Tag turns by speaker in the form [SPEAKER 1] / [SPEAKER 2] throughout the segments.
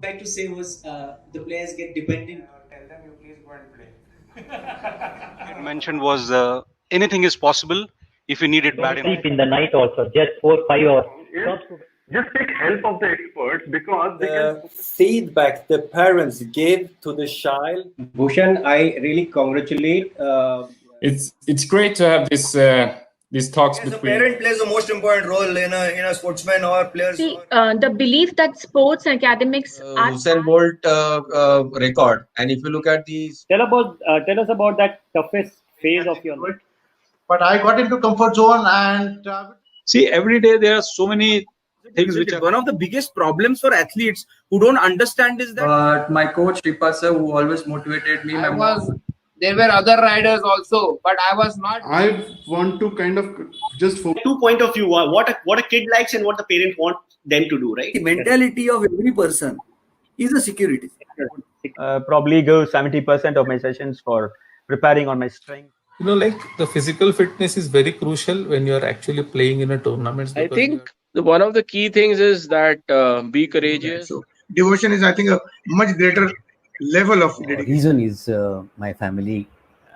[SPEAKER 1] Tried to say was the players get dependent.
[SPEAKER 2] Tell them you please go and play.
[SPEAKER 3] You mentioned was anything is possible if you need it bad enough.
[SPEAKER 4] Sleep in the night also, just 4-5 hours.
[SPEAKER 5] Just take help of the experts because they can.
[SPEAKER 6] Feedback the parents give to the child.
[SPEAKER 7] Bhushan, I really congratulate.
[SPEAKER 8] It's great to have these talks
[SPEAKER 9] Yes,
[SPEAKER 8] between.
[SPEAKER 9] the parent plays the most important role in a sportsman or players.
[SPEAKER 10] See, the belief that sports and academics are
[SPEAKER 11] Usain Bolt record, and if you look at these,
[SPEAKER 4] Tell us about that toughest phase of your life.
[SPEAKER 12] But I got into comfort zone and
[SPEAKER 13] see, every day there are so many things which are
[SPEAKER 9] one of the biggest problems for athletes who don't understand is that.
[SPEAKER 14] But my coach Sir, who always motivated me,
[SPEAKER 15] there were other riders also, but I was not.
[SPEAKER 12] I want to kind of just focus.
[SPEAKER 7] 2 point of view, what a kid likes and what the parent want them to do, right?
[SPEAKER 9] The mentality of every person is a security.
[SPEAKER 16] Probably go 70% of my sessions for preparing on my strength.
[SPEAKER 17] Like the physical fitness is very crucial when you're actually playing in a tournament.
[SPEAKER 15] I think one of the key things is that be courageous.
[SPEAKER 12] So devotion is, I think, a much greater level of dedication.
[SPEAKER 18] Reason is my family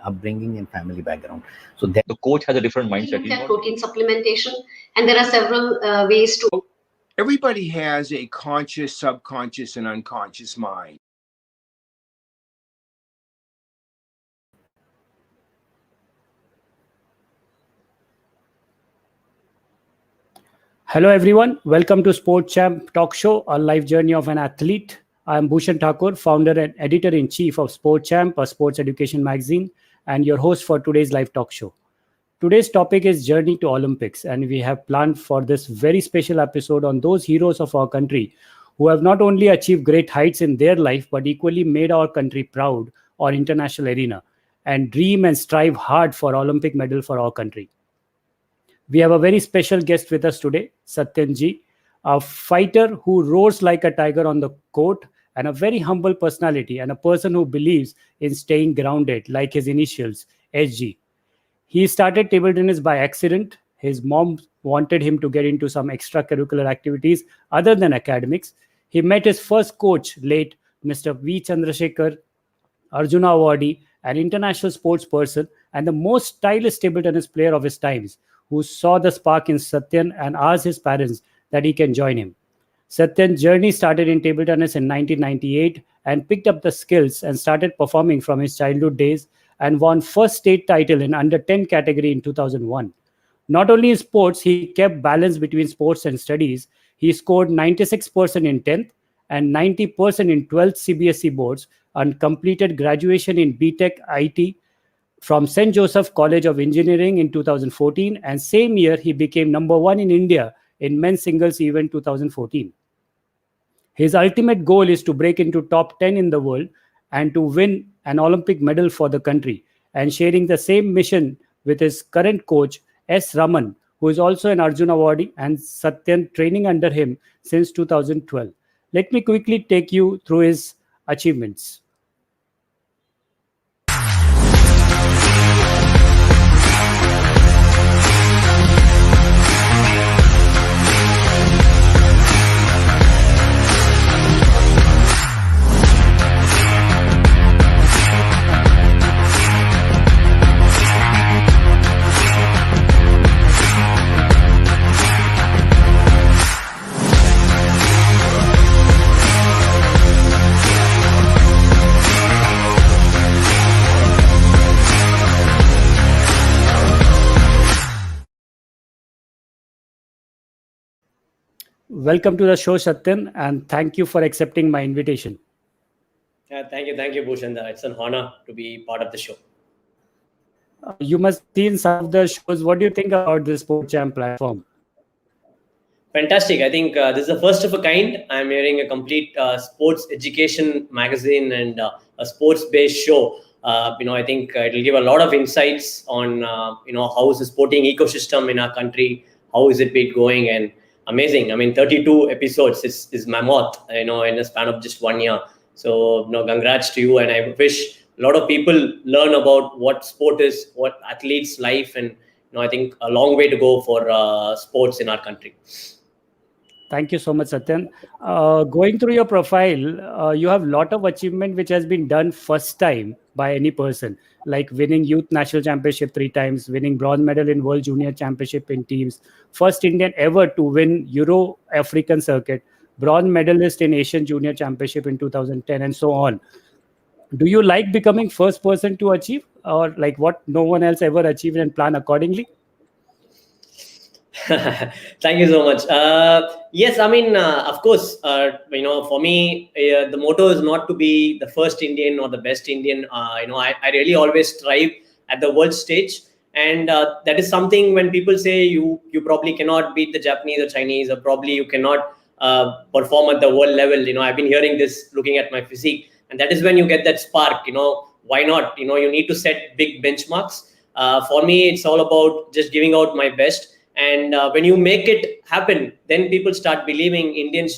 [SPEAKER 18] upbringing and family background. So the
[SPEAKER 19] coach has a different mindset.
[SPEAKER 20] Protein supplementation, and there are several ways to.
[SPEAKER 10] Everybody has a conscious, subconscious, and unconscious mind.
[SPEAKER 4] Hello everyone, welcome to Sport Champ Talk Show, a life journey of an athlete. I am Bhushan Thakur, founder and editor-in-chief of Sport Champ, a sports education magazine, and your host for today's live talk show. Today's topic is Journey to Olympics, and we have planned for this very special episode on those heroes of our country who have not only achieved great heights in their life, but equally made our country proud on international arena and dream and strive hard for Olympic medal for our country. We have a very special guest with us today, Sathiyan ji, a fighter who roars like a tiger on the court and a very humble personality and a person who believes in staying grounded like his initials, SG. He started table tennis by accident. His mom wanted him to get into some extracurricular activities other than academics. He met his first coach, late Mr. V. Chandrasekhar, Arjuna Awardee, an international sports person and the most stylish table tennis player of his times, who saw the spark in Sathiyan and asked his parents that he can join him. Sathiyan's journey started in table tennis in 1998 and picked up the skills and started performing from his childhood days and won first state title in under 10 category in 2001. Not only in sports, he kept balance between sports and studies. He scored 96% in 10th and 90% in 12th CBSE boards and completed graduation in BTech IT from St. Joseph College of Engineering in 2014, and same year he became number 1 in India in men's singles event 2014. His ultimate goal is to break into top 10 in the world and to win an Olympic medal for the country, and sharing the same mission with his current coach S. Raman, who is also an Arjuna Awardee and Sathiyan training under him since 2012. Let me quickly take you through his achievements. Welcome to the show, Sathiyan, and thank you for accepting my invitation.
[SPEAKER 5] Thank you, Bhushan. It's an honor to be part of the show.
[SPEAKER 4] You must have seen some of the shows. What do you think about this Sport Champ platform?
[SPEAKER 5] Fantastic. I think this is the first of a kind. I'm hearing a complete sports education magazine and a sports-based show. I think it will give a lot of insights on, how is the sporting ecosystem in our country, how is it been going, and amazing. I mean, 32 episodes is mammoth, in a span of just 1 year. So, congrats to you. And I wish a lot of people learn about what sport is, what athletes' life, and I think a long way to go for sports in our country.
[SPEAKER 4] Thank you so much, Sathiyan. Going through your profile, you have a lot of achievement which has been done first time by any person, like winning Youth National Championship 3 times, winning bronze medal in World Junior Championship in teams, first Indian ever to win Euro African Circuit, bronze medalist in Asian Junior Championship in 2010, and so on. Do you like becoming first person to achieve, or like what no one else ever achieved and plan accordingly?
[SPEAKER 5] Thank you so much. Yes, I mean, of course, for me, the motto is not to be the first Indian or the best Indian. I really always strive at the world stage. And that is something when people say you probably cannot beat the Japanese or Chinese, or probably you cannot perform at the world level. I've been hearing this looking at my physique. And that is when you get that spark, why not? You need to set big benchmarks. For me, it's all about just giving out my best. And when you make it happen, then people start believing Indians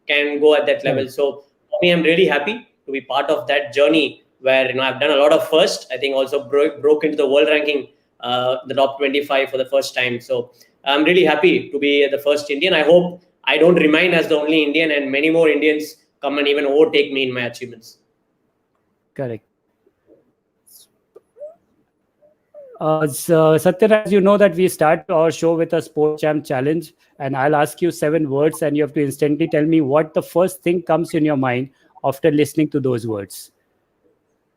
[SPEAKER 5] can go at that level. So for me, I'm really happy to be part of that journey where, I've done a lot of first. I think also broke into the world ranking, the top 25 for the first time. So I'm really happy to be the first Indian. I hope I don't remain as the only Indian and many more Indians come and even overtake me in my achievements.
[SPEAKER 4] Correct. Sathiyan, as you know that we start our show with a Sport Champ challenge, and I'll ask you 7 words and you have to instantly tell me what the first thing comes in your mind after listening to those words.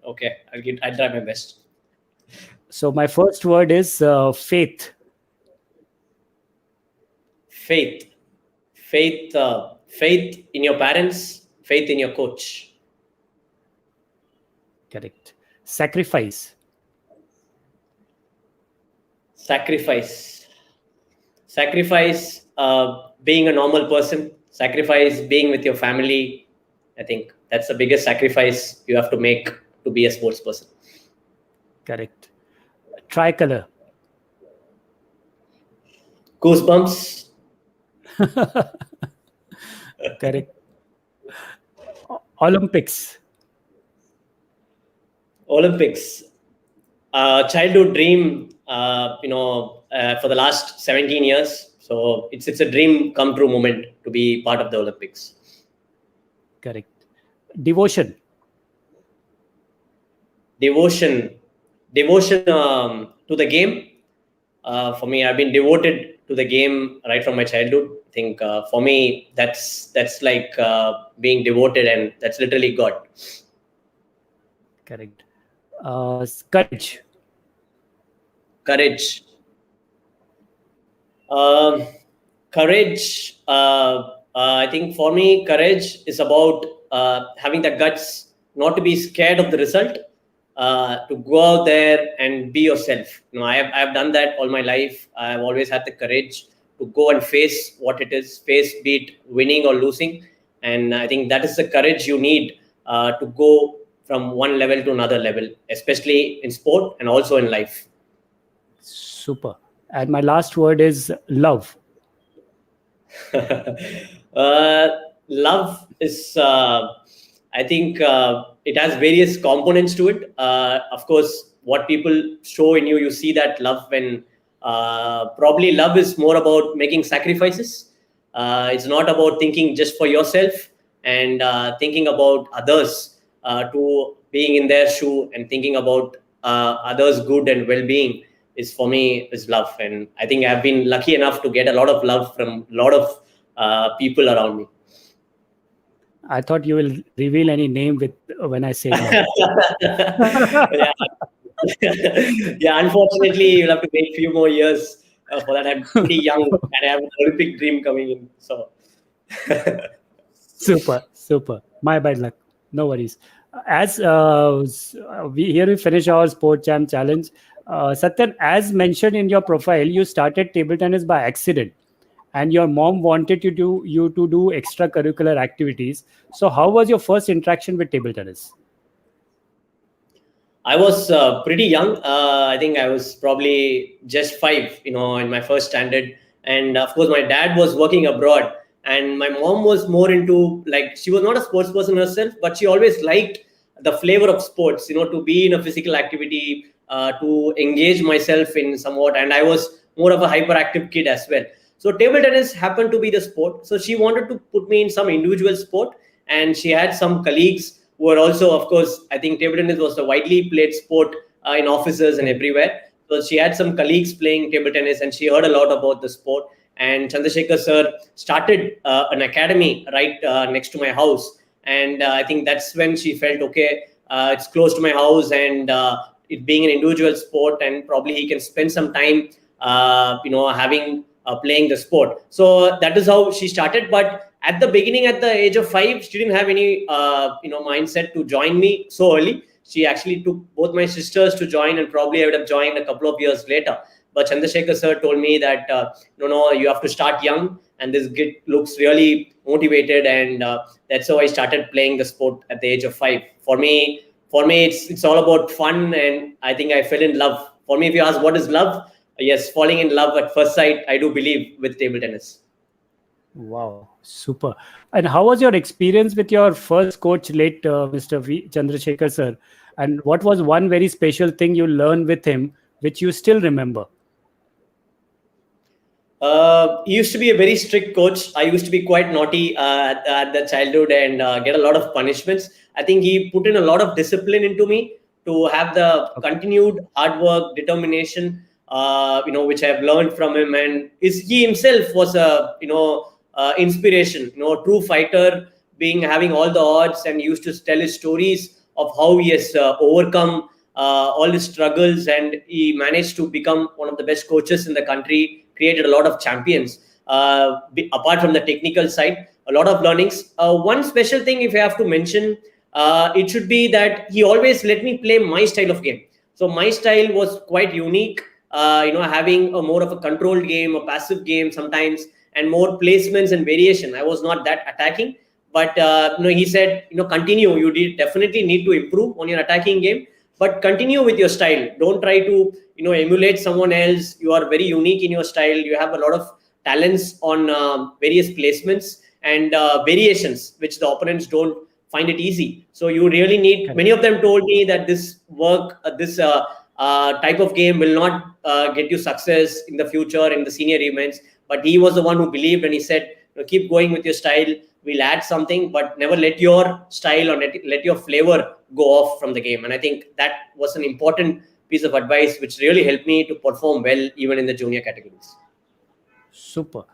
[SPEAKER 5] Okay, I'll try my best.
[SPEAKER 4] So my first word is faith.
[SPEAKER 5] Faith in your parents, faith in your coach.
[SPEAKER 4] Correct. Sacrifice.
[SPEAKER 5] Being a normal person, sacrifice being with your family. I think that's the biggest sacrifice you have to make to be a sports person.
[SPEAKER 4] Correct. Tricolor.
[SPEAKER 5] Goosebumps.
[SPEAKER 4] Correct. Olympics.
[SPEAKER 5] Childhood dream, for the last 17 years. So it's a dream come true moment to be part of the Olympics.
[SPEAKER 4] Correct. Devotion to the game. For me, I've been devoted to the game right from my childhood. I think for me, that's like being devoted, and that's literally God. Correct. Courage.
[SPEAKER 5] I think for me, courage is about having the guts not to be scared of the result, to go out there and be yourself. I have done that all my life. I've always had the courage to go and face what it is, be it winning or losing. And I think that is the courage you need to go from one level to another level, especially in sport and also in life.
[SPEAKER 4] Super. And my last word is love.
[SPEAKER 5] Love is, I think it has various components to it. Of course, what people show in you, you see that love when probably love is more about making sacrifices. It's not about thinking just for yourself and thinking about others, to being in their shoe and thinking about others' good and well-being is for me is love. And I think I've been lucky enough to get a lot of love from a lot of people around me.
[SPEAKER 4] I thought you will reveal any name when I say that.
[SPEAKER 5] Yeah, unfortunately, you'll have to wait a few more years for that. I'm pretty young and I have an Olympic dream coming in. So
[SPEAKER 4] super. My bad luck. No worries. As we finish our Sport Champ challenge. Sathiyan, as mentioned in your profile, you started table tennis by accident, and your mom wanted you to do extracurricular activities. So how was your first interaction with table tennis?
[SPEAKER 5] I was pretty young. I think I was probably just 5, in my first standard. And of course, my dad was working abroad, and my mom was more into, she was not a sports person herself, but she always liked the flavor of sports, to be in a physical activity, to engage myself in somewhat. And I was more of a hyperactive kid as well. So table tennis happened to be the sport. So she wanted to put me in some individual sport, and she had some colleagues who were also, of course, I think table tennis was a widely played sport in offices and everywhere. So she had some colleagues playing table tennis, and she heard a lot about the sport. And Chandrasekhar sir started an academy right next to my house. And I think that's when she felt, okay, it's close to my house, and it being an individual sport, and probably he can spend some time, having playing the sport. So that is how she started. But at the beginning, at the age of 5, she didn't have any, mindset to join me so early. She actually took both my sisters to join, and probably I would have joined a couple of years later. But Chandrasekhar sir told me that, no, you have to start young, and this kid looks really motivated, and that's how I started playing the sport at the age of 5. For me, it's all about fun, and I think I fell in love. For me, if you ask what is love, yes, falling in love at first sight, I do believe, with table tennis.
[SPEAKER 4] Wow, super. And how was your experience with your first coach, late Mr. V. Chandrasekhar sir? And what was one very special thing you learned with him, which you still remember?
[SPEAKER 5] He used to be a very strict coach. I used to be quite naughty at the childhood and get a lot of punishments. I think he put in a lot of discipline into me to have the continued hard work, determination, which I have learned from him. And he himself was a, inspiration, true fighter, having all the odds, and he used to tell his stories of how he has overcome all his struggles, and he managed to become one of the best coaches in the country, created a lot of champions. Apart from the technical side, a lot of learnings. One special thing, if I have to mention, it should be that he always let me play my style of game. So my style was quite unique, having a more of a controlled game, a passive game sometimes, and more placements and variation. I was not that attacking, but he said, continue. You definitely need to improve on your attacking game, but continue with your style. Don't try to emulate someone else. You are very unique in your style. You have a lot of talents on various placements and variations, which the opponents don't find it easy. So you really need, many of them told me that this type of game will not get you success in the future in the senior events. But he was the one who believed, and he said, keep going with your style. We'll add something, but never let your style or let your flavor go off from the game. And I think that was an important piece of advice, which really helped me to perform well, even in the junior categories.
[SPEAKER 4] Super.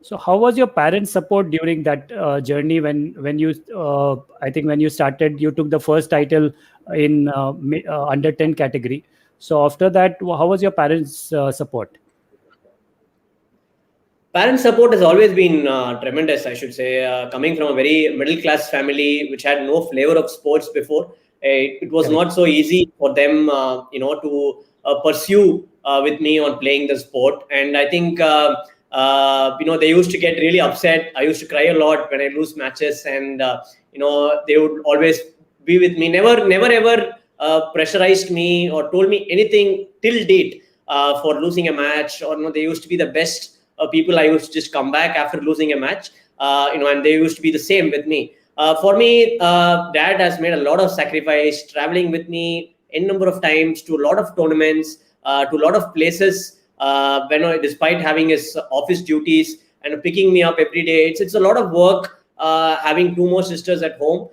[SPEAKER 4] So how was your parents' support during that journey when you, I think when you started, you took the first title in under 10 category. So after that, how was your parents' support?
[SPEAKER 5] Parent support has always been tremendous, I should say. Coming from a very middle-class family, which had no flavor of sports before, it was not so easy for them, to pursue with me on playing the sport. And I think, they used to get really upset. I used to cry a lot when I lose matches, and they would always be with me. Never ever pressurized me or told me anything till date for losing a match. Or they used to be the best people. I used to just come back after losing a match, and they used to be the same with me. For me, Dad has made a lot of sacrifice, traveling with me a number of times to a lot of tournaments, to a lot of places, despite having his office duties and picking me up every day. It's a lot of work, having 2 more sisters at home.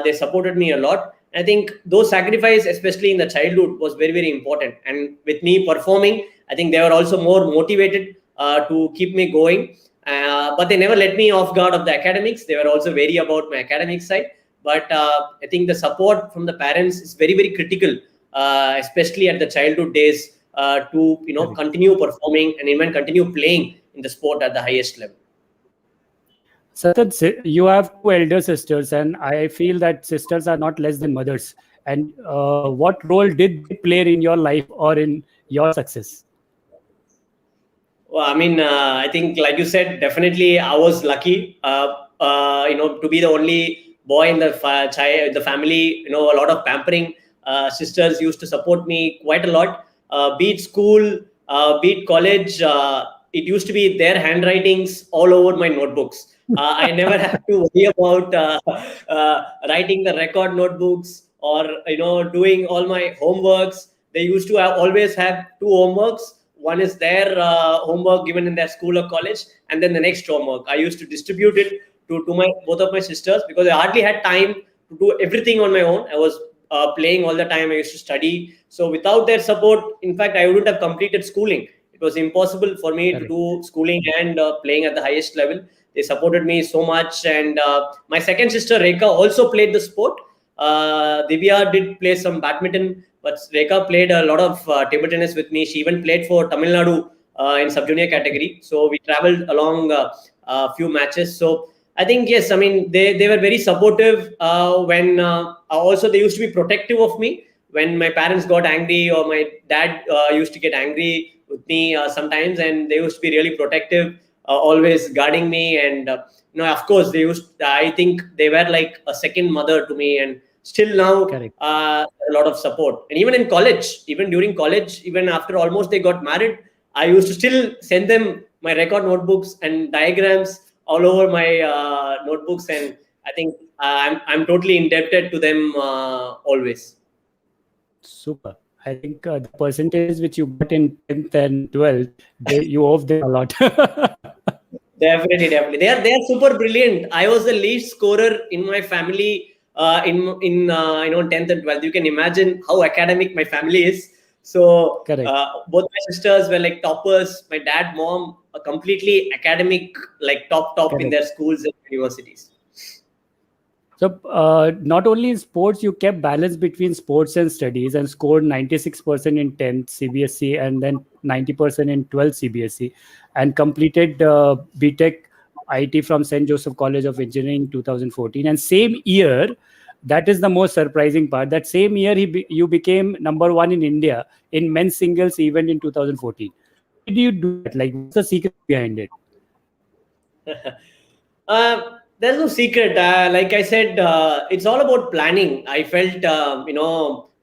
[SPEAKER 5] They supported me a lot. I think those sacrifices, especially in the childhood, was very, very important. And with me performing, I think they were also more motivated to keep me going. But they never let me off guard of the academics. They were also wary about my academic side. But I think the support from the parents is very, very critical, especially at the childhood days, to continue performing and even continue playing in the sport at the highest level.
[SPEAKER 4] Sathiyan, you have 2 elder sisters, and I feel that sisters are not less than mothers. And what role did they play in your life or in your success?
[SPEAKER 5] Well, I mean, I think, like you said, definitely I was lucky, to be the only boy in the family. A lot of pampering sisters used to support me quite a lot. Be it school, be it college, it used to be their handwritings all over my notebooks. I never had to worry about writing the record notebooks or doing all my homeworks. They used to always have 2 homeworks. one is their homework given in their school or college, and then the next homework. I used to distribute it to both of my sisters because I hardly had time to do everything on my own. I was playing all the time. I used to study. So without their support, in fact, I wouldn't have completed schooling. It was impossible for me to do schooling and playing at the highest level. They supported me so much. And my second sister, Rekha, also played the sport. Divya did play some badminton, but Rekha played a lot of table tennis with me. She even played for Tamil Nadu in sub-junior category. So we traveled along a few matches. So I think, yes, I mean, they were very supportive when also they used to be protective of me when my parents got angry or my dad used to get angry with me sometimes, and they used to be really protective, always guarding me. And, of course, I think they were like a second mother to me, and still now a lot of support. And even in college, even during college, even after almost they got married, I used to still send them my record notebooks and diagrams all over my notebooks, and I think I'm totally indebted to them always.
[SPEAKER 4] Super. I think the percentage which you got in 10th and 12th, you owe them a lot.
[SPEAKER 5] Definitely. They are super brilliant. I was the least scorer in my family in 10th and 12th. You can imagine how academic my family is. So both my sisters were like toppers. My dad, mom, are completely academic, like top in their schools and universities.
[SPEAKER 4] So not only in sports, you kept balance between sports and studies and scored 96% in 10th CBSE and then 90% in 12th CBSE, and completed BTech IT from St. Joseph College of Engineering in 2014. And same year, that is the most surprising part, that same year you became #1 in India in men's singles event in 2014. How did you do that? Like, what's the secret behind it?
[SPEAKER 5] There's no secret. Like I said, it's all about planning. I felt,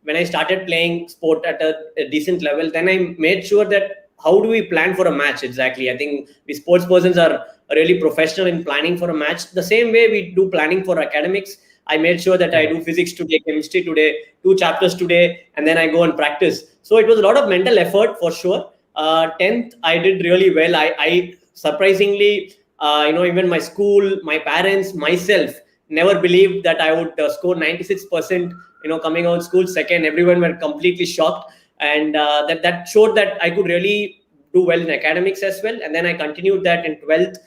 [SPEAKER 5] when I started playing sport at a decent level, then I made sure that how do we plan for a match exactly? I think we sports persons are really professional in planning for a match. The same way we do planning for academics, I made sure that I do physics today, chemistry today, 2 chapters today, and then I go and practice. So it was a lot of mental effort for sure. 10th, I did really well. I surprisingly, even my school, my parents, myself never believed that I would score 96%, coming out school second. Everyone were completely shocked. And that showed that I could really do well in academics as well. And then I continued that in 12th,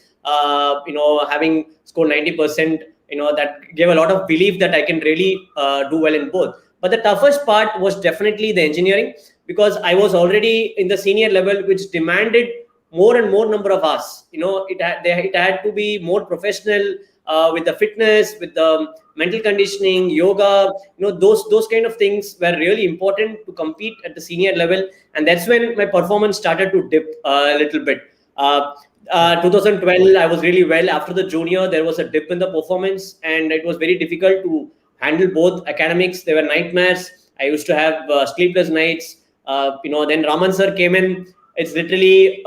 [SPEAKER 5] having scored 90%, that gave a lot of belief that I can really do well in both. But the toughest part was definitely the engineering, because I was already in the senior level, which demanded more and more number of hours. It had to be more professional with the fitness, with the mental conditioning, yoga. Those kind of things were really important to compete at the senior level, and that's when my performance started to dip a little bit. 2012, I was really well. After the junior, there was a dip in the performance, and it was very difficult to handle both academics. They were nightmares. I used to have sleepless nights. Then Raman sir came in. It's literally,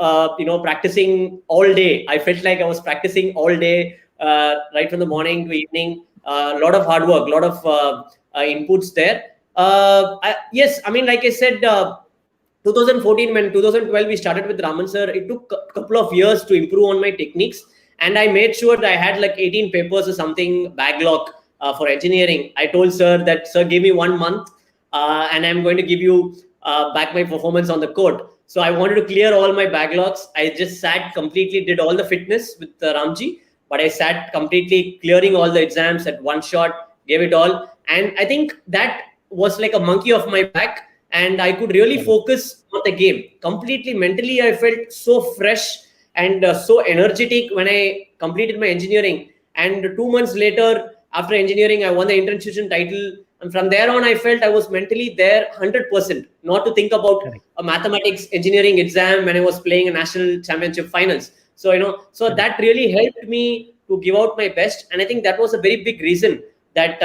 [SPEAKER 5] practicing all day. I felt like I was practicing all day, right from the morning to evening. A lot of hard work, a lot of inputs there. Yes, I mean, like I said, 2014, when 2012 we started with Raman sir, it took a couple of years to improve on my techniques. And I made sure that I had like 18 papers or something backlog for engineering. I told sir that, sir, give me 1 month and I'm going to give you back my performance on the court. So I wanted to clear all my backlogs. I just sat completely, did all the fitness with Ramji, but I sat completely clearing all the exams at one shot, gave it all. And I think that was like a monkey off my back, and I could really focus on the game. Completely mentally, I felt so fresh and so energetic when I completed my engineering. And 2 months later, after engineering, I won the inter-institution title. And from there on, I felt I was mentally there 100%, not to think about a mathematics engineering exam when I was playing a national championship finals. So, that really helped me to give out my best. And I think that was a very big reason that,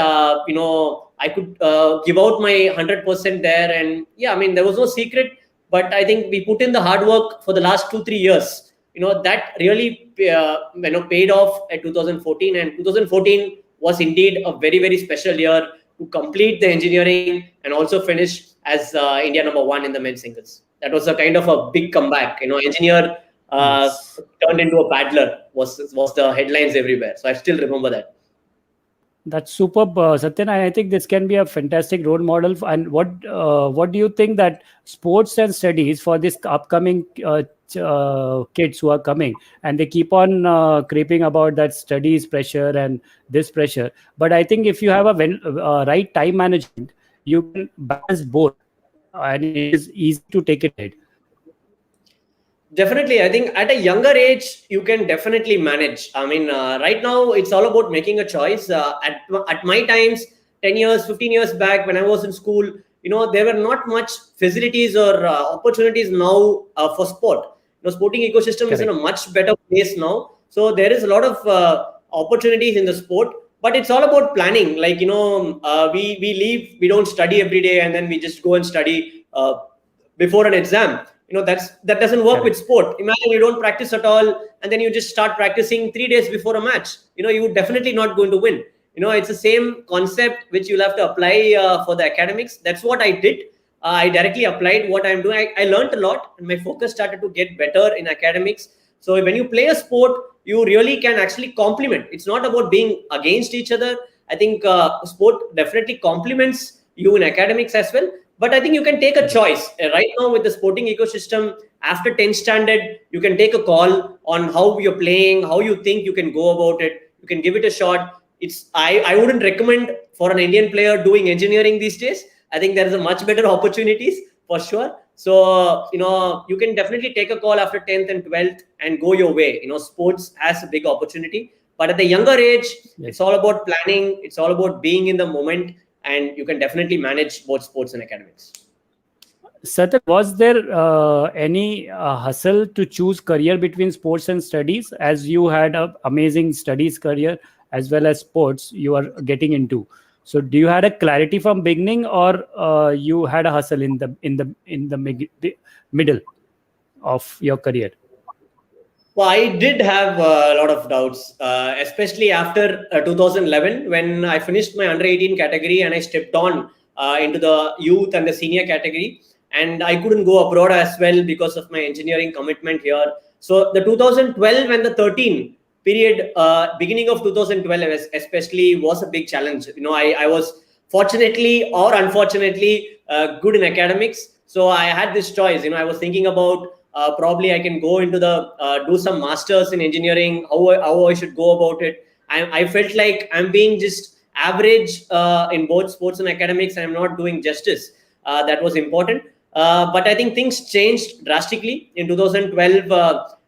[SPEAKER 5] I could give out my 100% there. And yeah, I mean, there was no secret, but I think we put in the hard work for the last 2-3 years. That really, paid off at 2014. And 2014 was indeed a very, very special year to complete the engineering and also finish as India #1 in the men's singles. That was a kind of a big comeback. Engineer turned into a paddler was the headlines everywhere. So I still remember that.
[SPEAKER 4] That's superb, Sathiyan. I think this can be a fantastic role model. And what do you think that sports and studies for this upcoming kids who are coming, and they keep on creeping about that studies pressure and this pressure. But I think if you have a right time management, you can balance both, and it is easy to take it ahead.
[SPEAKER 5] Definitely. I think at a younger age, you can definitely manage. I mean, right now, it's all about making a choice. At my times, 10 years, 15 years back, when I was in school, there were not much facilities or opportunities now for sport. Sporting ecosystem is in a much better place now. So there is a lot of opportunities in the sport, but it's all about planning. Like, we leave, we don't study every day, and then we just go and study before an exam. That doesn't work with sport. Imagine you don't practice at all, and then you just start practicing 3 days before a match. You're definitely not going to win. It's the same concept which you'll have to apply for the academics. That's what I did. I directly applied what I'm doing. I learned a lot, and my focus started to get better in academics. So when you play a sport, you really can actually complement. It's not about being against each other. I think sport definitely complements you in academics as well. But I think you can take a choice. Right now with the sporting ecosystem, after 10th standard, you can take a call on how you're playing, how you think you can go about it. You can give it a shot. I wouldn't recommend for an Indian player doing engineering these days. I think there is a much better opportunities for sure. So, you can definitely take a call after 10th and 12th and go your way. Sports has a big opportunity. But at the younger age, it's all about planning. It's all about being in the moment. And you can definitely manage both sports and academics.
[SPEAKER 4] Sathiyan, was there any hustle to choose career between sports and studies, as you had an amazing studies career as well as sports you are getting into? So do you had a clarity from beginning, or you had a hustle in the middle of your career?
[SPEAKER 5] Well, I did have a lot of doubts, especially after 2011, when I finished my under 18 category and I stepped on into the youth and the senior category. And I couldn't go abroad as well because of my engineering commitment here. So the 2012 and the 13 period, beginning of 2012 especially, was a big challenge. I was fortunately or unfortunately good in academics. So I had this choice. I was thinking about probably I can go into do some masters in engineering, how I should go about it. I felt like I'm being just average in both sports and academics, and I'm not doing justice. That was important. But I think things changed drastically in 2012.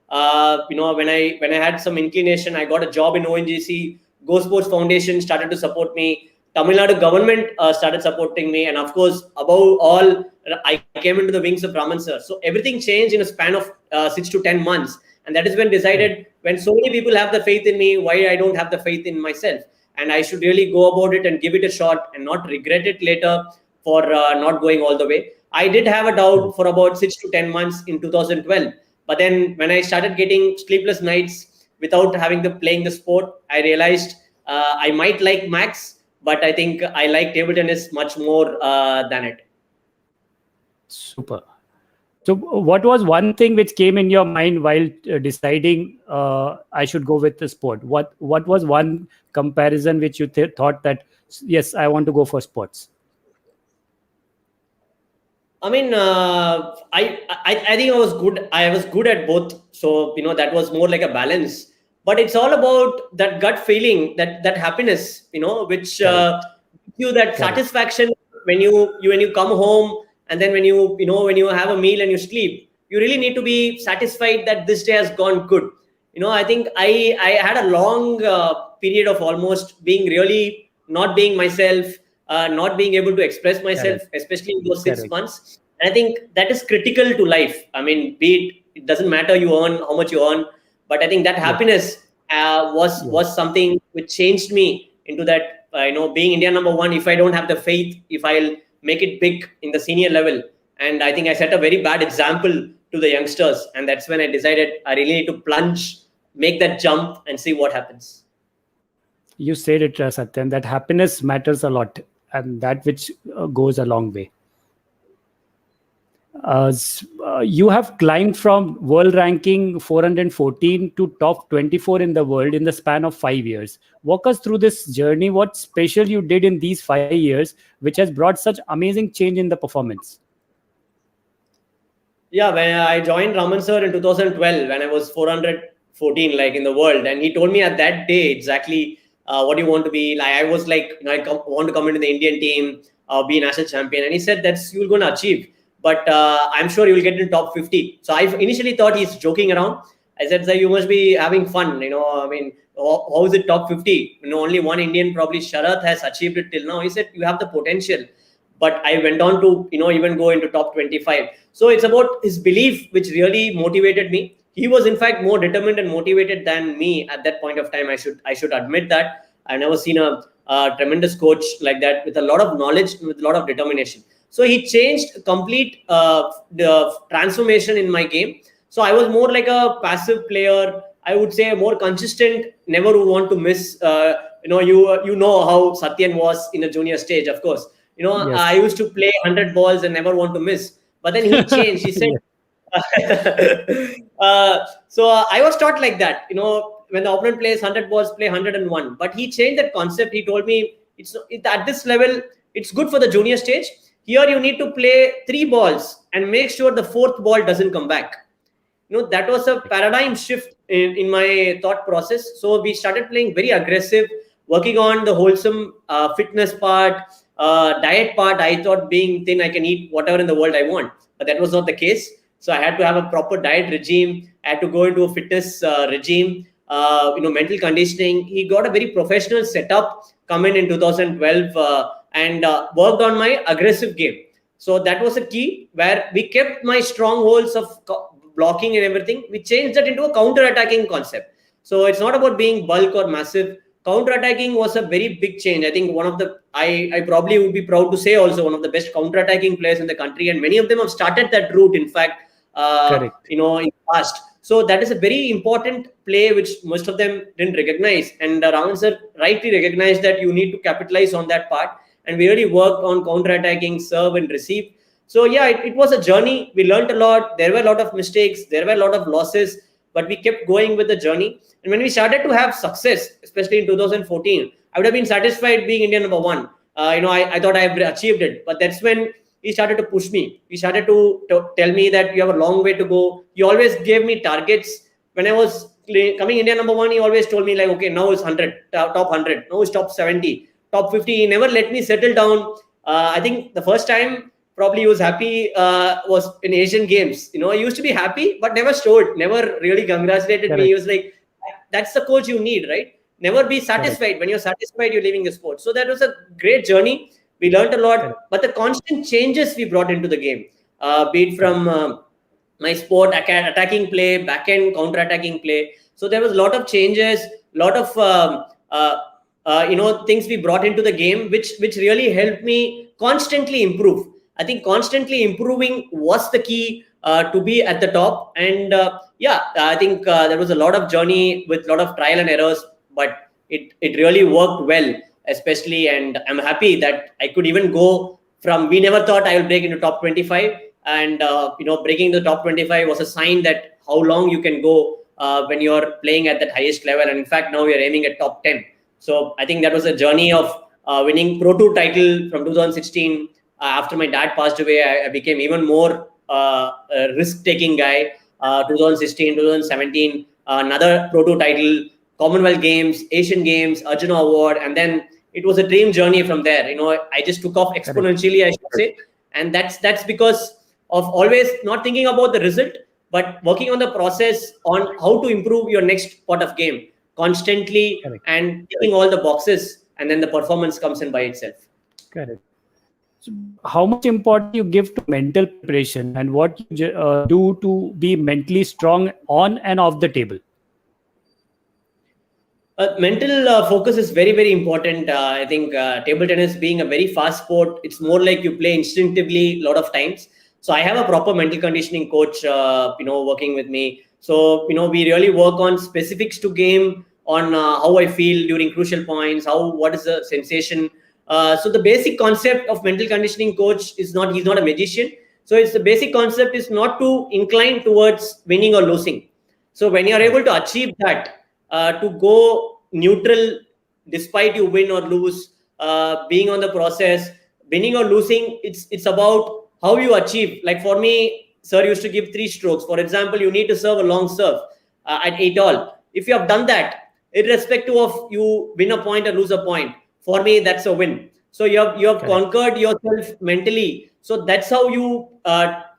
[SPEAKER 5] When I had some inclination, I got a job in ONGC. Go Sports Foundation started to support me. Tamil Nadu government started supporting me, and of course, above all, I came into the wings of Raman sir. So everything changed in a span of 6 to 10 months, and that is when decided, when so many people have the faith in me, why I don't have the faith in myself, and I should really go about it and give it a shot and not regret it later for not going all the way. I did have a doubt for about 6 to 10 months in 2012, but then when I started getting sleepless nights without playing the sport, I realized I might like maths, but I think I like table tennis much more than it.
[SPEAKER 4] Super. So what was one thing which came in your mind while deciding I should go with the sport? What was one comparison which you thought that, yes, I want to go for sports?
[SPEAKER 5] I mean, I think I was good. I was good at both. So, that was more like a balance. But it's all about that gut feeling, that happiness, which gives you that satisfaction when you come home, and then when you have a meal and you sleep. You really need to be satisfied that this day has gone good. I think I had a long period of almost being really not being myself, not being able to express myself, especially in those 6 months. And I think that is critical to life. I mean, it doesn't matter how much you earn, but I think that happiness was something which changed me into that, being India #1. If I don't have the faith, if I'll make it big in the senior level. And I think I set a very bad example to the youngsters. And that's when I decided I really need to plunge, make that jump and see what happens.
[SPEAKER 4] You said it, Sathiyan, that happiness matters a lot, and that which goes a long way. You have climbed from world ranking 414 to top 24 in the world in the span of 5 years. Walk us through this journey. What special you did in these 5 years, which has brought such amazing change in the performance?
[SPEAKER 5] Yeah, when I joined Raman sir in 2012, when I was 414 like in the world, and he told me at that day exactly what you want to be. Like I was like, I want to come into the Indian team, be a national champion, and he said that's you're going to achieve. But I'm sure you will get in top 50. So I initially thought he's joking around. I said, sir, you must be having fun. I mean, how is it top 50? Only one Indian, probably Sharath, has achieved it till now. He said, you have the potential. But I went on to, even go into top 25. So it's about his belief, which really motivated me. He was, in fact, more determined and motivated than me at that point of time. I should admit that. I've never seen a tremendous coach like that with a lot of knowledge, with a lot of determination. So he changed complete the transformation in my game. So I was more like a passive player. I would say more consistent, never would want to miss. You know how Sathiyan was in a junior stage, of course. Yes. I used to play 100 balls and never want to miss. But then he changed. He said, so I was taught like that. When the opponent plays 100 balls, play 101. But he changed that concept. He told me, it's at this level, it's good for the junior stage. Here you need to play 3 balls and make sure the 4th ball doesn't come back. That was a paradigm shift in my thought process. So we started playing very aggressive, working on the wholesome fitness part, diet part. I thought being thin, I can eat whatever in the world I want. But that was not the case. So I had to have a proper diet regime. I had to go into a fitness regime, mental conditioning. He got a very professional setup come in 2012 and worked on my aggressive game. So that was a key where we kept my strongholds of blocking and everything. We changed that into a counter-attacking concept. So it's not about being bulk or massive. Counter-attacking was a very big change. I think one of the, I probably would be proud to say also one of the best counter-attacking players in the country. And many of them have started that route, in fact, in the past. So that is a very important play, which most of them didn't recognize. And Raman sir rightly recognized that you need to capitalize on that part. And we really worked on counter-attacking, serve and receive. So yeah, it was a journey. We learned a lot. There were a lot of mistakes. There were a lot of losses. But we kept going with the journey. And when we started to have success, especially in 2014, I would have been satisfied being Indian number 1. I thought I have achieved it. But that's when he started to push me. He started to tell me that you have a long way to go. He always gave me targets. When I was coming Indian number 1, he always told me like, okay, now it's 100, top 100. Now it's top 70, top 50. He never let me settle down. I think the first time probably he was happy was in Asian Games. I used to be happy, but never showed, never really congratulated me. He was like, that's the coach you need, right? Never be satisfied. When you're satisfied, you're leaving the sport. So that was a great journey. We learned a lot, but the constant changes we brought into the game, be it from my sport, attacking play, back-end counter-attacking play. So there was a lot of changes, a lot of things we brought into the game, which really helped me constantly improve. I think constantly improving was the key to be at the top. And I think there was a lot of journey with a lot of trial and errors, but it really worked well, especially. And I'm happy that I could even go from, we never thought I will break into top 25. And, breaking the top 25 was a sign that how long you can go when you're playing at that highest level. And in fact, now we are aiming at top 10. So I think that was a journey of winning Pro Tour title from 2016. After my dad passed away, I became even more a risk-taking guy. 2016, 2017, another Pro Tour title, Commonwealth Games, Asian Games, Arjuna Award, and then it was a dream journey from there. I just took off exponentially, I should say, and that's because of always not thinking about the result, but working on the process on how to improve your next part of game constantly and ticking all the boxes, and then the performance comes in by itself.
[SPEAKER 4] Correct. So how much importance you give to mental preparation and what you do to be mentally strong on and off the table?
[SPEAKER 5] Mental focus is very, very important. I think table tennis being a very fast sport, it's more like you play instinctively a lot of times. So I have a proper mental conditioning coach, working with me. So, we really work on specifics to game, on how I feel during crucial points, what is the sensation. So the basic concept of mental conditioning coach is he's not a magician. So it's the basic concept is not to incline towards winning or losing. So when you're able to achieve that, to go neutral despite you win or lose, being on the process, winning or losing, it's about how you achieve. Like for me, sir used to give 3 strokes. For example, you need to serve a long serve at 8 all. If you have done that, irrespective of you win a point or lose a point, for me that's a win. So you have conquered yourself mentally. So that's how you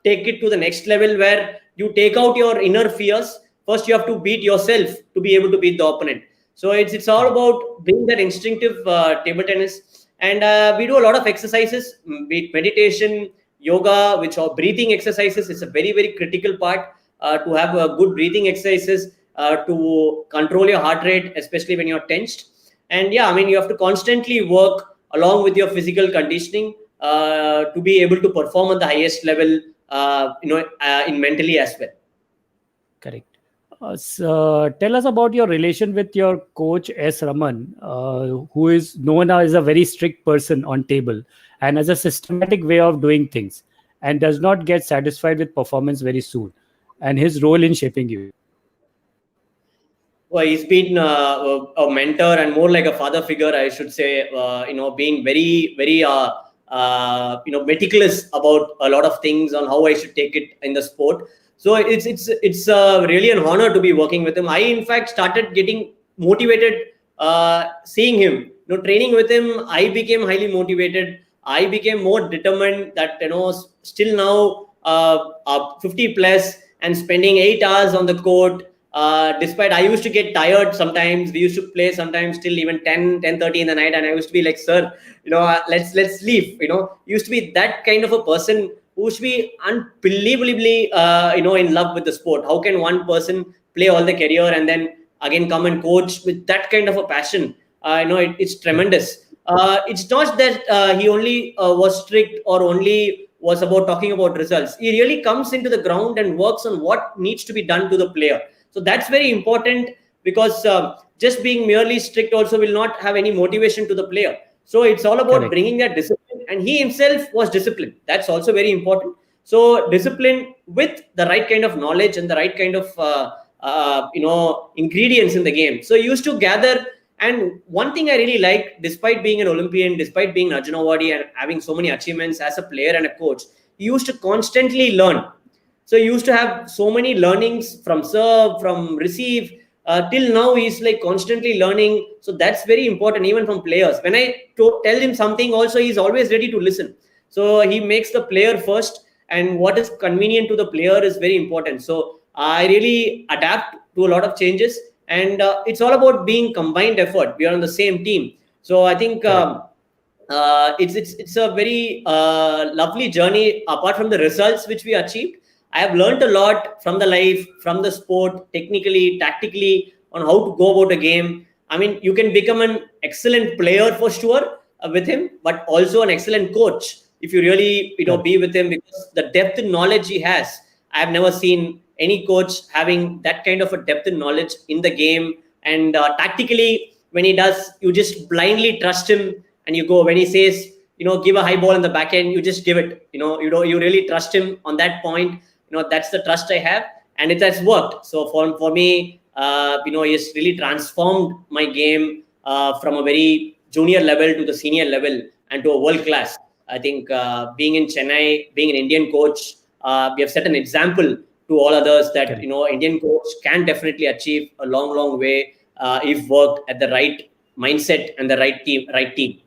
[SPEAKER 5] take it to the next level, where you take out your inner fears. First, you have to beat yourself to be able to beat the opponent. So it's all about being that instinctive table tennis. And we do a lot of exercises, be it meditation, yoga, which are breathing exercises. It's a very, very critical part to have good breathing exercises to control your heart rate, especially when you're tensed. And yeah, I mean, you have to constantly work along with your physical conditioning to be able to perform at the highest level, in mentally as well.
[SPEAKER 4] Correct. So tell us about your relation with your coach S. Raman, who is known as a very strict person on table and has a systematic way of doing things and does not get satisfied with performance very soon, and his role in shaping you.
[SPEAKER 5] Well, he's been a mentor and more like a father figure, I should say. Being very, very meticulous about a lot of things on how I should take it in the sport. So it's really an honor to be working with him. I in fact started getting motivated seeing him. Training with him, I became highly motivated. I became more determined that still now 50 plus and spending 8 hours on the court. Despite I used to get tired sometimes, we used to play sometimes till even 10:30 in the night, and I used to be like, sir, let's leave. Used to be that kind of a person who used to be unbelievably in love with the sport. How can one person play all the career and then again come and coach with that kind of a passion? It's tremendous. It's not that he only was strict or only was about talking about results. He really comes into the ground and works on what needs to be done to the player. So that's very important, because just being merely strict also will not have any motivation to the player. So it's all about bringing that discipline, and he himself was disciplined. That's also very important. So discipline with the right kind of knowledge and the right kind of ingredients in the game. So he used to gather. And one thing I really like, despite being an Olympian, despite being an Arjuna Awardee and having so many achievements as a player and a coach, he used to constantly learn. So he used to have so many learnings from serve, from receive, till now he's like constantly learning. So that's very important, even from players. When I tell him something also, he's always ready to listen. So he makes the player first, and what is convenient to the player is very important. So I really adapt to a lot of changes, and it's all about being combined effort. We are on the same team. So I think it's a very lovely journey. Apart from the results which we achieved, I have learned a lot from the life, from the sport, technically, tactically, on how to go about a game. I mean, you can become an excellent player for sure with him, but also an excellent coach if you really be with him, because the depth in knowledge he has. I have never seen any coach having that kind of a depth in knowledge in the game. And tactically, when he does, you just blindly trust him, and you go when he says, give a high ball in the back end, you just give it. You really trust him on that point. That's the trust I have, and it has worked. So for me, he's really transformed my game from a very junior level to the senior level and to a world class. I think being in Chennai, being an Indian coach, we have set an example to all others that Indian coach can definitely achieve a long way if worked at the right mindset and the right team.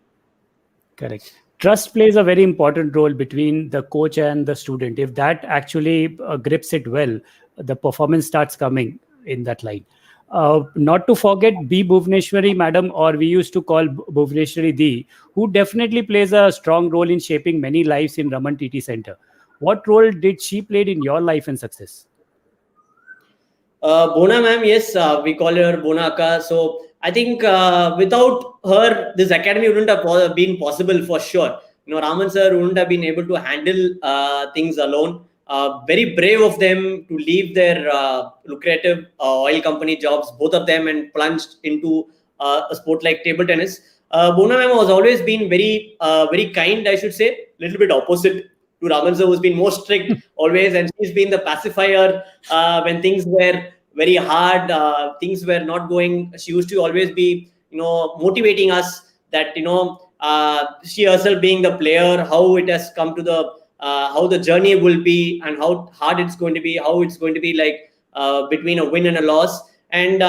[SPEAKER 4] Correct. Trust plays a very important role between the coach and the student. If that actually grips it well, the performance starts coming in that line. Not to forget B. Bhuvneshwari madam, or we used to call Bhuvneshwari Di, who definitely plays a strong role in shaping many lives in Raman TT Center. What role did she play in your life and success?
[SPEAKER 5] Bona ma'am, yes, we call her Bona Akka. So I think without her, this academy wouldn't have been possible for sure. Raman sir wouldn't have been able to handle things alone. Very brave of them to leave their lucrative oil company jobs, both of them, and plunged into a sport like table tennis. Bona ma'am has always been very kind, I should say, little bit opposite to Raman sir, who's been more strict always, and she's been the pacifier when things were very hard, things were not going. She used to always be, motivating us that, she herself being the player, how it has come to the, how the journey will be and how hard it's going to be, how it's going to be like between a win and a loss. And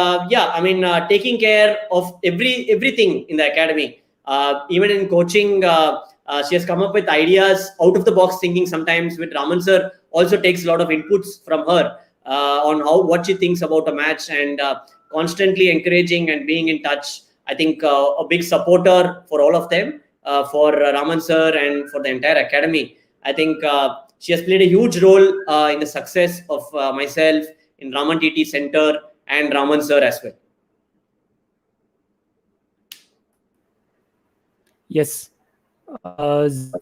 [SPEAKER 5] taking care of everything in the academy, even in coaching, she has come up with ideas, out of the box thinking sometimes. With Raman sir also takes a lot of inputs from her on what she thinks about a match, and constantly encouraging and being in touch. I think a big supporter for all of them, for Raman sir and for the entire academy. I think she has played a huge role in the success of myself in Raman TT Center and Raman sir as well.
[SPEAKER 4] Yes.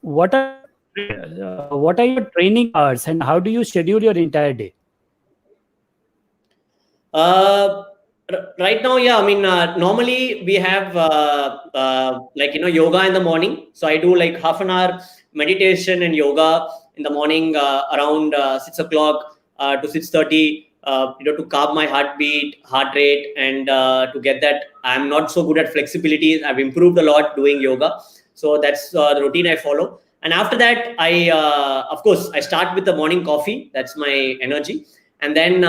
[SPEAKER 4] What are your training hours, and how do you schedule your entire day?
[SPEAKER 5] Right now, normally we have yoga in the morning. So I do like half an hour meditation and yoga in the morning around 6 o'clock to 6:30. To calm my heartbeat, heart rate, and to get that. I'm not so good at flexibility. I've improved a lot doing yoga. So that's the routine I follow. And after that, of course, I start with the morning coffee. That's my energy. And then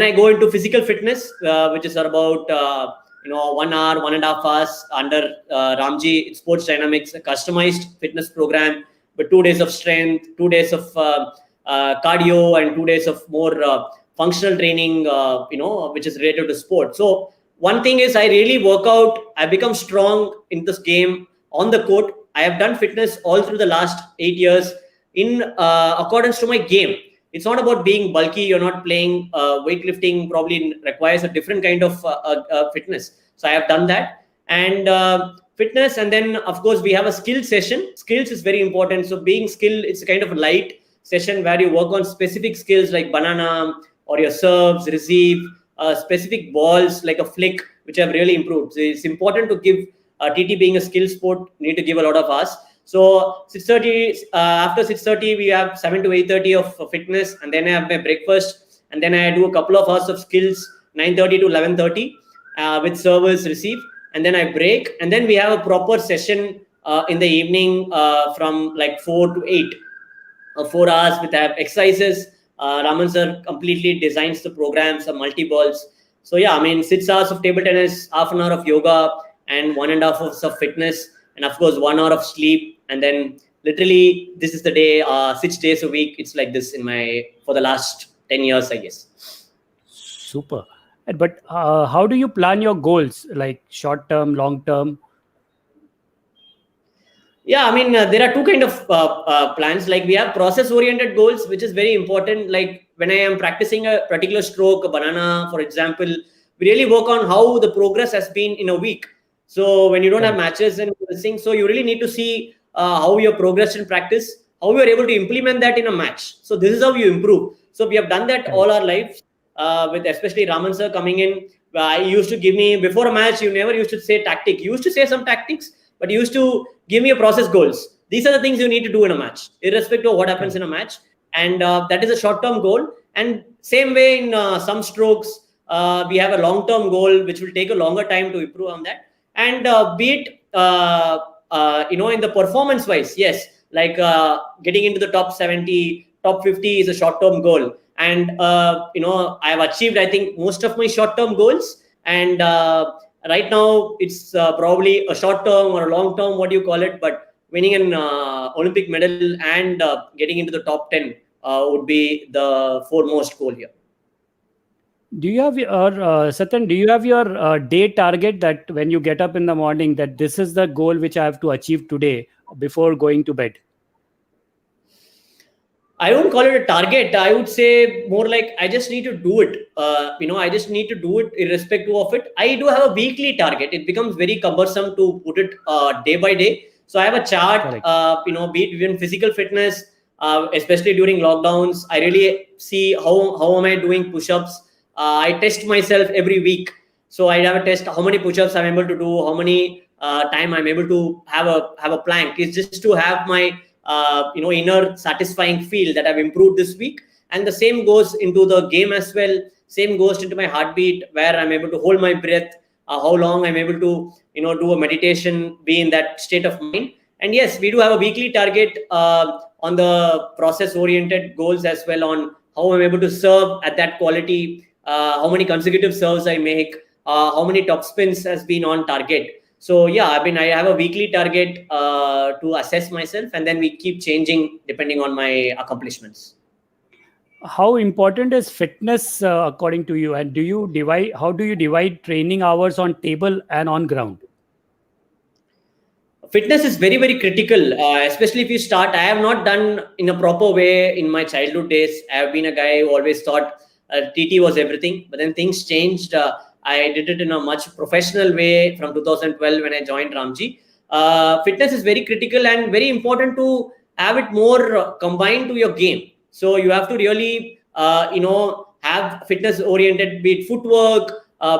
[SPEAKER 5] I go into physical fitness, which is about 1 hour, 1.5 hours under Ramji Sports Dynamics, a customized fitness program with 2 days of strength, 2 days of cardio, and 2 days of more functional training, which is related to sport. So one thing is I really work out. I become strong in this game on the court. I have done fitness all through the last 8 years in accordance to my game. It's not about being bulky. You're not playing weightlifting. Probably requires a different kind of fitness. So I have done that, and fitness. And then of course we have a skill session. Skills is very important. So being skilled, it's a kind of a light session where you work on specific skills like banana or your serves, receive, specific balls like a flick, which have really improved. So it's important to give TT being a skill sport. You need to give a lot of us. So 6:30, after 6:30, we have 7 to 8:30 of fitness, and then I have my breakfast, and then I do a couple of hours of skills, 9:30 to 11:30 with service, receive, and then I break, and then we have a proper session in the evening from like 4 to 8, 4 hours with exercises. Raman sir completely designs the programs, the multi-balls. So 6 hours of table tennis, half an hour of yoga, and 1.5 hours of fitness, and of course 1 hour of sleep. And then literally this is the day, 6 days a week. It's like this for the last 10 years, I guess.
[SPEAKER 4] Super. But how do you plan your goals, like short term, long term?
[SPEAKER 5] Yeah, there are two kind of plans. Like we have process oriented goals, which is very important. Like when I am practicing a particular stroke, a banana, for example, we really work on how the progress has been in a week. So when you don't have matches and things, so you really need to see how your progress in practice, how you are able to implement that in a match. So this is how you improve. So we have done that all our lives, with especially Raman sir coming in. He used to give me, before a match, you never used to say tactic. You used to say some tactics, but you used to give me a process goals. These are the things you need to do in a match, irrespective of what happens in a match. And that is a short-term goal. And same way in some strokes, we have a long-term goal, which will take a longer time to improve on that. And be it, in the performance-wise, yes, like getting into the top 70, top 50 is a short-term goal. And, I have achieved, I think, most of my short-term goals. And right now, it's probably a short-term or a long-term, what do you call it? But winning an Olympic medal and getting into the top 10 would be the foremost goal here.
[SPEAKER 4] Do you have your, Sathiyan, do you have your day target that when you get up in the morning, that this is the goal which I have to achieve today before going to bed?
[SPEAKER 5] I don't call it a target. I would say more like I just need to do it. I just need to do it irrespective of it. I do have a weekly target. It becomes very cumbersome to put it day by day. So I have a chart, be it even physical fitness, especially during lockdowns. I really see how am I doing push-ups. I test myself every week. So I have a test how many push-ups I'm able to do, how many time I'm able to have a plank. It's just to have my inner satisfying feel that I've improved this week. And the same goes into the game as well. Same goes into my heartbeat, where I'm able to hold my breath, how long I'm able to, do a meditation, be in that state of mind. And yes, we do have a weekly target on the process-oriented goals as well, on how I'm able to serve at that quality, how many consecutive serves I make, how many top spins has been on target. So yeah, I have a weekly target to assess myself, and then we keep changing depending on my accomplishments.
[SPEAKER 4] How important is fitness according to you, and how do you divide training hours on table and on ground?
[SPEAKER 5] Fitness is very, very critical, especially if you start. I have not done in a proper way in my childhood days. I have been a guy who always thought TT was everything, but then things changed. I did it in a much professional way from 2012 when I joined Ramji. Fitness is very critical and very important to have it more combined to your game. So you have to really, have fitness oriented, be it footwork,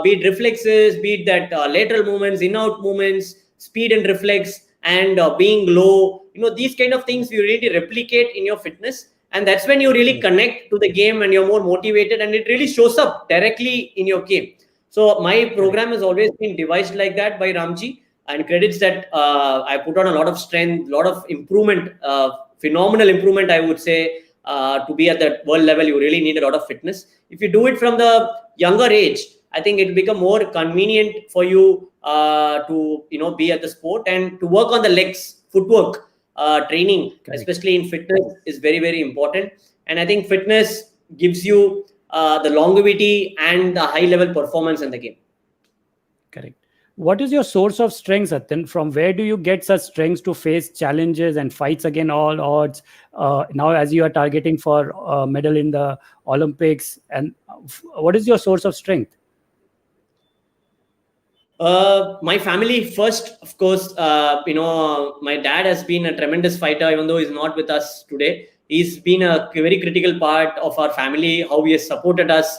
[SPEAKER 5] be it reflexes, be it that lateral movements, in-out movements, speed and reflex, and being low. These kind of things you really replicate in your fitness. And that's when you really connect to the game and you're more motivated, and it really shows up directly in your game. So my program has always been devised like that by Ramji, and credits that I put on a lot of strength, a lot of improvement, phenomenal improvement, I would say. To be at that world level, you really need a lot of fitness. If you do it from the younger age, I think it will become more convenient for you to be at the sport, and to work on the legs, footwork, training, especially in fitness, is very, very important. And I think fitness gives you the longevity and the high level performance in the game.
[SPEAKER 4] Correct. What is your source of strength, Sathiyan? From where do you get such strengths to face challenges and fights against all odds? Now, as you are targeting for a medal in the Olympics, and what is your source of strength?
[SPEAKER 5] My family first, of course. My dad has been a tremendous fighter, even though he's not with us today. He's been a very critical part of our family, how he has supported us.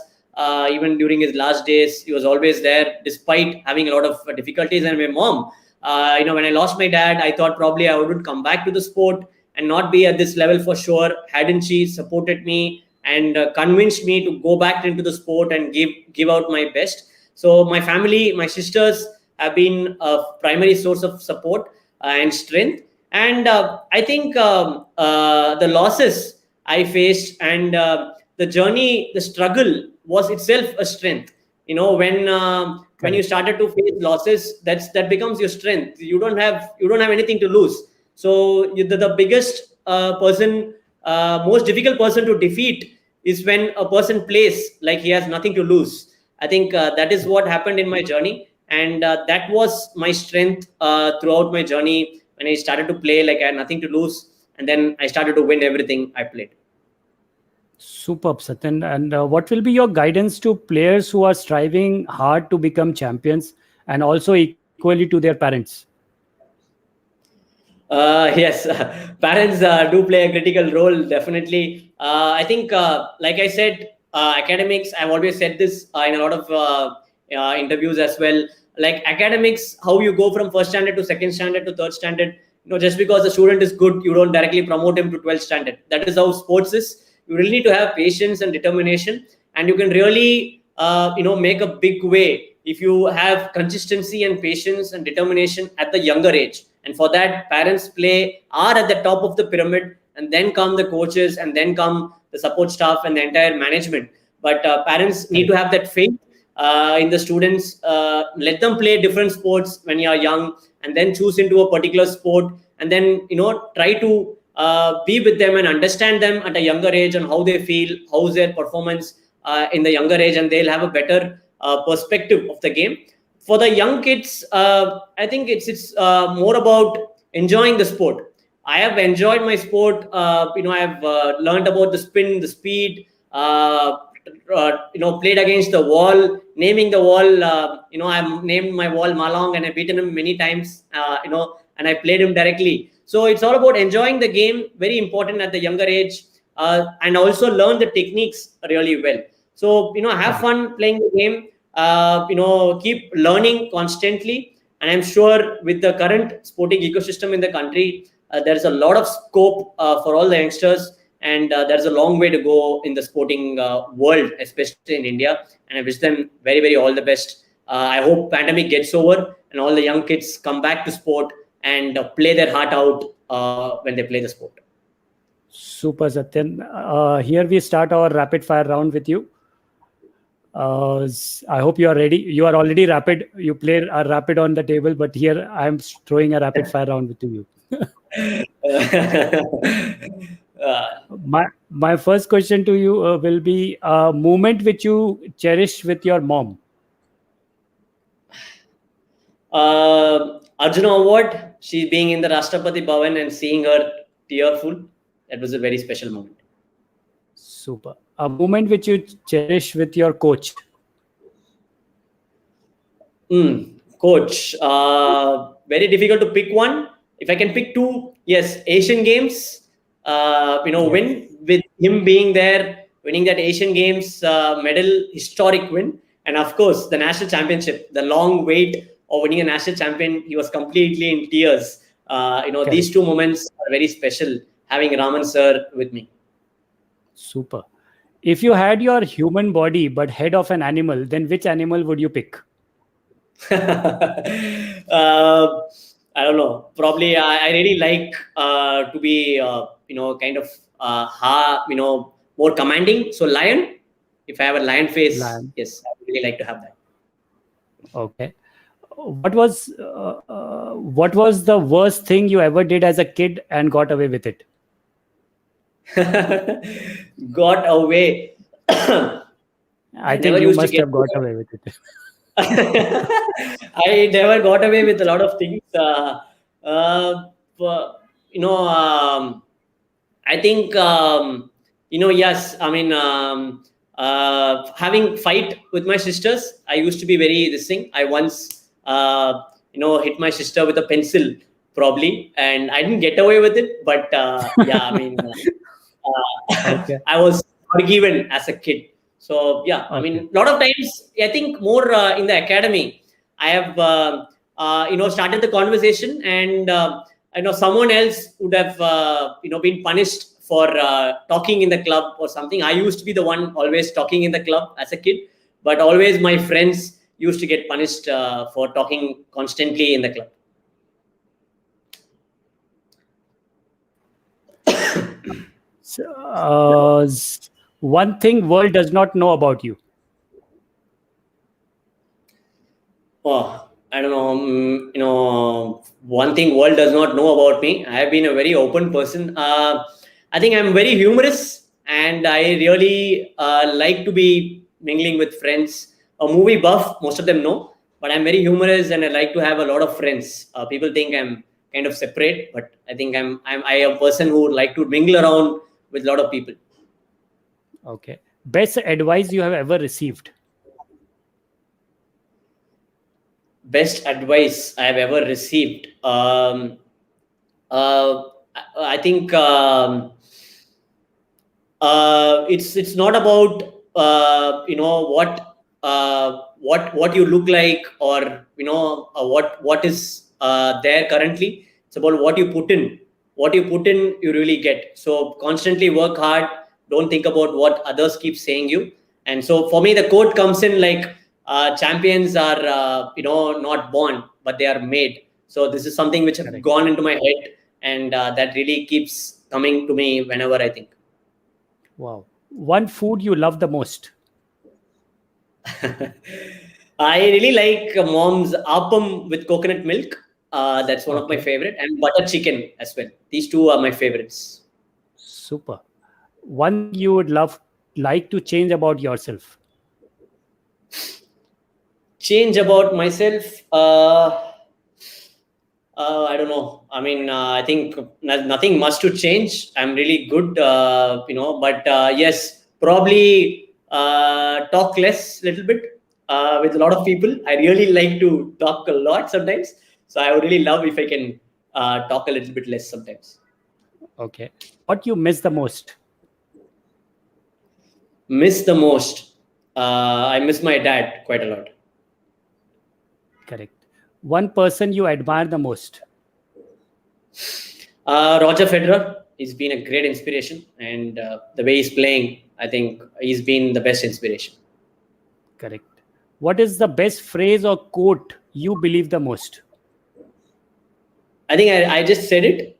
[SPEAKER 5] Even during his last days, he was always there despite having a lot of difficulties. And my mom, when I lost my dad, I thought probably I wouldn't come back to the sport and not be at this level for sure. Hadn't she supported me and convinced me to go back into the sport and give out my best. So my family, my sisters have been a primary source of support and strength. And I think the losses I faced and the journey, the struggle was itself a strength. When you started to face losses, that becomes your strength. You don't have anything to lose. So the biggest person, most difficult person to defeat is when a person plays like he has nothing to lose. I think that is what happened in my journey, and that was my strength throughout my journey. When I started to play like I had nothing to lose, and then I started to win everything I played.
[SPEAKER 4] Superb, Sathiyan. And what will be your guidance to players who are striving hard to become champions, and also equally to their parents?
[SPEAKER 5] Yes, parents do play a critical role, definitely. I think, like I said, academics, I've always said this in a lot of interviews as well. Like academics, how you go from first standard to second standard to third standard. Just because the student is good, you don't directly promote him to 12th standard. That is how sports is. You really need to have patience and determination, and you can really, make a big way if you have consistency and patience and determination at the younger age. And for that, parents are at the top of the pyramid, and then come the coaches, and then come the support staff and the entire management. But parents need to have that faith in the students. Let them play different sports when you are young, and then choose into a particular sport, and then try to be with them and understand them at a younger age and how they feel, how's their performance in the younger age, and they'll have a better perspective of the game. For the young kids, I think it's more about enjoying the sport. I have enjoyed my sport. I have learned about the spin, the speed. Played against the wall, naming the wall. I've named my wall Malong, and I've beaten him many times. And I played him directly. So it's all about enjoying the game. Very important at the younger age, and also learn the techniques really well. So have fun playing the game. Keep learning constantly. And I'm sure with the current sporting ecosystem in the country, there's a lot of scope for all the youngsters, and there's a long way to go in the sporting world, especially in India. And I wish them very, very all the best. I hope pandemic gets over and all the young kids come back to sport and play their heart out when they play the sport.
[SPEAKER 4] Super, Sathiyan. Here we start our rapid fire round with you. I hope you are ready. You are already rapid. You play a rapid on the table, but here I am throwing a rapid fire round with you. My first question to you will be a moment which you cherish with your mom.
[SPEAKER 5] Arjuna Award. She being in the Rashtrapati Bhavan and seeing her tearful. That was a very special moment.
[SPEAKER 4] Super. A moment which you cherish with your coach.
[SPEAKER 5] Coach. Very difficult to pick one. If I can pick two, yes, Asian Games. Win with him being there, winning that Asian Games medal, historic win, and of course the national championship. The long wait of winning a national champion, he was completely in tears. These two moments are very special. Having Raman sir with me.
[SPEAKER 4] Super. If you had your human body but head of an animal, then which animal would you pick?
[SPEAKER 5] I don't know. Probably I really like to be kind of more commanding. So lion. If I have a lion face, yes, I would really like to have that.
[SPEAKER 4] Okay. What was the worst thing you ever did as a kid and got away with it?
[SPEAKER 5] Got away.
[SPEAKER 4] I think you must have got away with it.
[SPEAKER 5] I never got away with a lot of things. I think yes. I mean, having fight with my sisters. I used to be very this thing. I once hit my sister with a pencil, probably, and I didn't get away with it. But yeah, I mean.
[SPEAKER 4] Okay.
[SPEAKER 5] I was forgiven as a kid. So yeah, I mean, a lot of times I think more in the academy, I have started the conversation, and someone else would have been punished for talking in the club or something. I used to be the one always talking in the club as a kid, but always my friends used to get punished for talking constantly in the club.
[SPEAKER 4] One thing world does not know about you.
[SPEAKER 5] Oh, I don't know. One thing world does not know about me. I have been a very open person. I think I'm very humorous, and I really like to be mingling with friends. A movie buff, most of them know, but I'm very humorous, and I like to have a lot of friends. People think I'm kind of separate, but I think I'm a person who would like to mingle around with a lot of people.
[SPEAKER 4] Okay. Best advice you have ever received?
[SPEAKER 5] Best advice I have ever received. I think it's not about what you look like, or what is there currently. It's about what you put in. What you put in, you really get. So constantly work hard. Don't think about what others keep saying you. And so for me, the quote comes in like, champions are not born, but they are made. So this is something which has gone into my head, and that really keeps coming to me whenever I think.
[SPEAKER 4] Wow. One food you love the most?
[SPEAKER 5] I really like mom's appam with coconut milk. That's one of my favorite, and butter chicken as well. These two are my favorites.
[SPEAKER 4] Super. One you would like to change about yourself?
[SPEAKER 5] Change about myself? I don't know. I mean, I think nothing much to change. I'm really good, but yes, probably talk less, little bit with a lot of people. I really like to talk a lot sometimes. So I would really love if I can talk a little bit less sometimes.
[SPEAKER 4] Okay. What you miss the most?
[SPEAKER 5] Miss the most? I miss my dad quite a lot.
[SPEAKER 4] Correct. One person you admire the most?
[SPEAKER 5] Roger Federer. He's been a great inspiration, and the way he's playing, I think he's been the best inspiration.
[SPEAKER 4] Correct. What is the best phrase or quote you believe the most?
[SPEAKER 5] I think I just said it.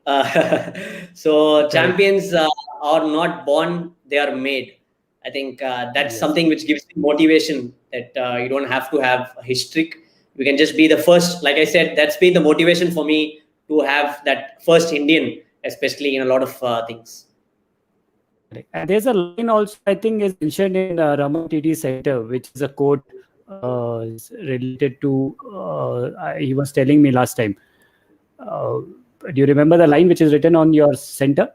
[SPEAKER 5] So champions are not born, they are made. I think that's something which gives me motivation, that you don't have to have a history. You can just be the first. Like I said, that's been the motivation for me to have that first Indian, especially in a lot of things.
[SPEAKER 4] And there's a line also, I think, is mentioned in Raman TT Center, which is a quote related to, he was telling me last time. Do you remember the line which is written on your center?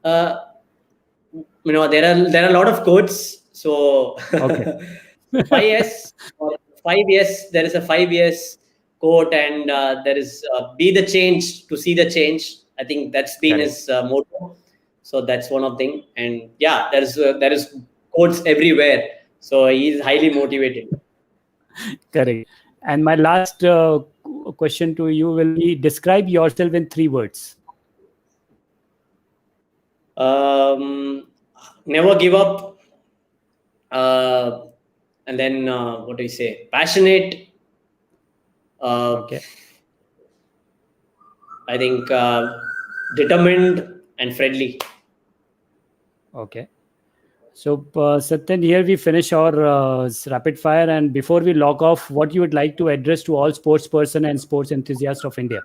[SPEAKER 5] There are a lot of quotes. So
[SPEAKER 4] okay.
[SPEAKER 5] 5 years, there is a 5 years quote, and there is be the change to see the change. I think that's been his motto. So that's one of thing. And yeah, there is quotes everywhere. So he's highly motivated.
[SPEAKER 4] Correct. And my last question to you will be: describe yourself in 3 words.
[SPEAKER 5] Never give up. And then what do you say? Passionate.
[SPEAKER 4] Okay.
[SPEAKER 5] I think determined and friendly.
[SPEAKER 4] Okay. So Sathiyan, here we finish our rapid fire, and before we log off, what you would like to address to all sports person and sports enthusiasts of India?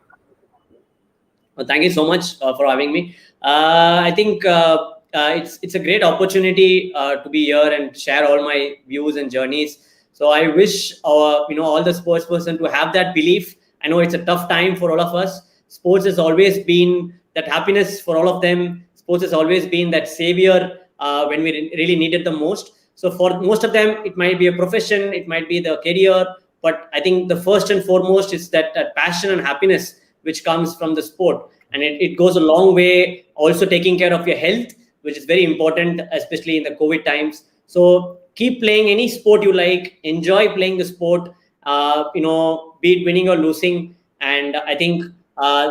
[SPEAKER 5] Well, thank you so much for having me. I think it's a great opportunity to be here and share all my views and journeys. So I wish all the sports person to have that belief. I know it's a tough time for all of us. Sports has always been that happiness for all of them. Sports has always been that savior when we really need it the most. So for most of them, it might be a profession, it might be the career, but I think the first and foremost is that passion and happiness which comes from the sport. And it goes a long way, also taking care of your health, which is very important, especially in the COVID times. So keep playing any sport you like, enjoy playing the sport, be it winning or losing. And I think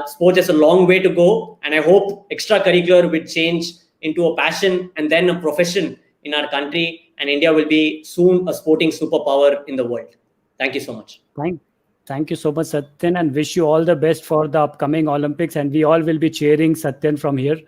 [SPEAKER 5] sports has a long way to go. And I hope extracurricular will change into a passion and then a profession in our country. And India will be soon a sporting superpower in the world. Thank you so much.
[SPEAKER 4] Thank you so much, Sathiyan, and wish you all the best for the upcoming Olympics. And we all will be cheering Sathiyan from here.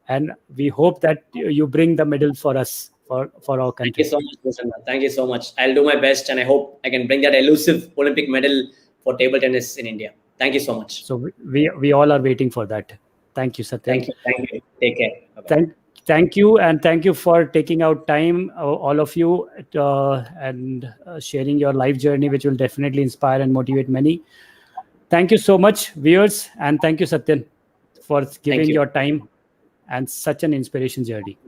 [SPEAKER 4] And we hope that you bring the medal for us, for our country.
[SPEAKER 5] Thank you so much, Bhushan. Thank you so much. I'll do my best, and I hope I can bring that elusive Olympic medal for table tennis in India. Thank you so much.
[SPEAKER 4] So we all are waiting for that. Thank you, Sathiyan.
[SPEAKER 5] Thank you. Take care. Bye-bye.
[SPEAKER 4] Thank you, and thank you for taking out time, all of you, and sharing your life journey, which will definitely inspire and motivate many. Thank you so much, viewers, and thank you, Sathiyan, for giving your time and such an inspiration journey.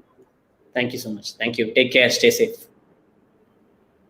[SPEAKER 5] Thank you so much. Thank you. Take care. Stay safe.